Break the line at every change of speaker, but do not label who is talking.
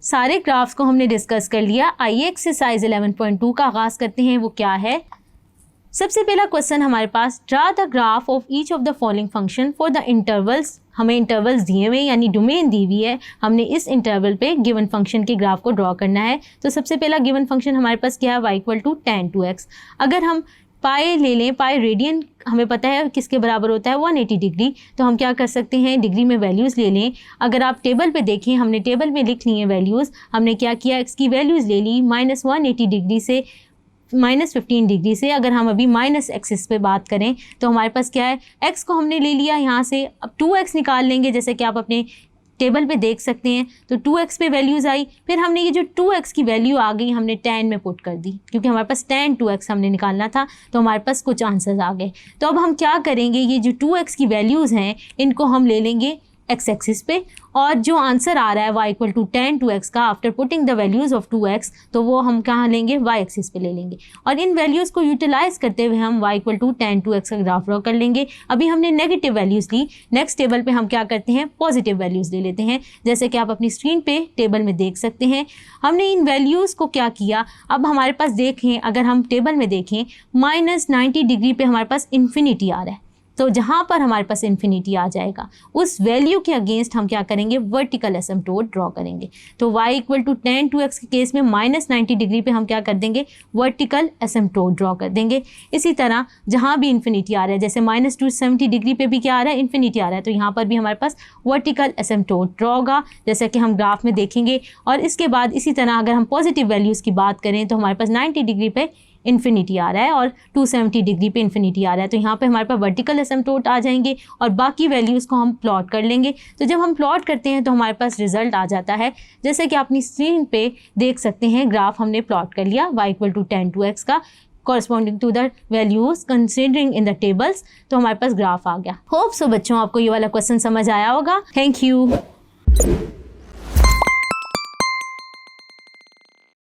सारे ग्राफ्स को हमने डिस्कस कर लिया। आइए एक्सरसाइज 11.2 का आगाज़ करते हैं। वो क्या है? सबसे पहला क्वेश्चन हमारे पास, draw the graph of each of the following function for the intervals. हमें इंटरवल्स दिए हुए यानी डोमेन दी हुई है, हमने इस इंटरवल पे गिवन फंक्शन के ग्राफ को ड्रॉ करना है। तो सबसे पहला गिवन फंक्शन हमारे पास क्या है? y = tan 2x। अगर हम पाई ले लें, पाई रेडियन हमें पता है किसके बराबर होता है? 180 डिग्री। तो हम क्या कर सकते हैं? डिग्री में वैल्यूज़ ले लें। अगर आप टेबल पे देखें, हमने टेबल में लिख ली हैं वैल्यूज़। हमने क्या किया? x की वैल्यूज़ ले ली -180 डिग्री से -15 डिग्री से। अगर हम अभी माइनस एक्सिस पे बात करें तो हमारे पास क्या है? x को हमने ले लिया यहाँ से। अब 2x निकाल लेंगे, जैसे कि आप अपने टेबल पे देख सकते हैं। तो 2x पे वैल्यूज़ आई, फिर हमने ये जो 2x की वैल्यू आ गई हमने tan में पुट कर दी, क्योंकि हमारे पास tan 2x हमने निकालना था। तो हमारे पास कुछ आंसर्स आ गए। तो अब हम क्या करेंगे? ये जो 2x की वैल्यूज़ हैं इनको हम ले लेंगे x एक्सिस पे, और जो आंसर आ रहा है y = tan 2x का after putting the values of 2x, तो वो हम कहाँ लेंगे? y एक्सिस पे ले लेंगे। और इन वैल्यूज़ को यूटिलाइज़ करते हुए हम y = tan 2x का ग्राफ ड्रॉ कर लेंगे। अभी हमने नेगेटिव वैल्यूज़ ली, नेक्स्ट टेबल पे हम क्या करते हैं? पॉजिटिव वैल्यूज़ ले लेते हैं, जैसे कि आप अपनी स्क्रीन पे टेबल में देख सकते हैं। हमने इन वैल्यूज़ को क्या किया? अब हमारे पास देखें, अगर हम टेबल में देखें -90 डिग्री पे हमारे पास इन्फिनिटी आ रहा है। तो जहाँ पर हमारे पास इन्फिनिटी आ जाएगा उस वैल्यू के अगेंस्ट हम क्या करेंगे? वर्टिकल एसिम्पटोट ड्रॉ करेंगे। तो y = tan 2x के केस में -90 डिग्री पे हम क्या कर देंगे? वर्टिकल एसिम्पटोट ड्रॉ कर देंगे। इसी तरह जहाँ भी इन्फिनिटी आ रहा है, जैसे -270 डिग्री पे भी क्या आ रहा है? इन्फिनिटी आ रहा है। तो यहाँ पर भी हमारे पास वर्टिकल एसिम्पटोट ड्रॉ होगा, जैसा कि हम ग्राफ में देखेंगे। और इसके बाद इसी तरह अगर हम पॉजिटिव वैल्यूज़ की बात करें तो हमारे पास 90 डिग्री पे इन्फिनिटी आ रहा है और 270 डिग्री पे इन्फिनिटी आ रहा है। तो यहाँ पे हमारे पास वर्टिकल एसिम्पटोट आ जाएंगे और बाकी वैल्यूज़ को हम प्लॉट कर लेंगे। तो जब हम प्लॉट करते हैं तो हमारे पास रिजल्ट आ जाता है, जैसे कि अपनी स्क्रीन पे देख सकते हैं। ग्राफ हमने प्लॉट कर लिया y = tan 2x का corresponding to the values considering in the tables। तो हमारे पास ग्राफ आ गया। होप सो बच्चों आपको ये वाला क्वेश्चन समझ आया होगा। Thank you.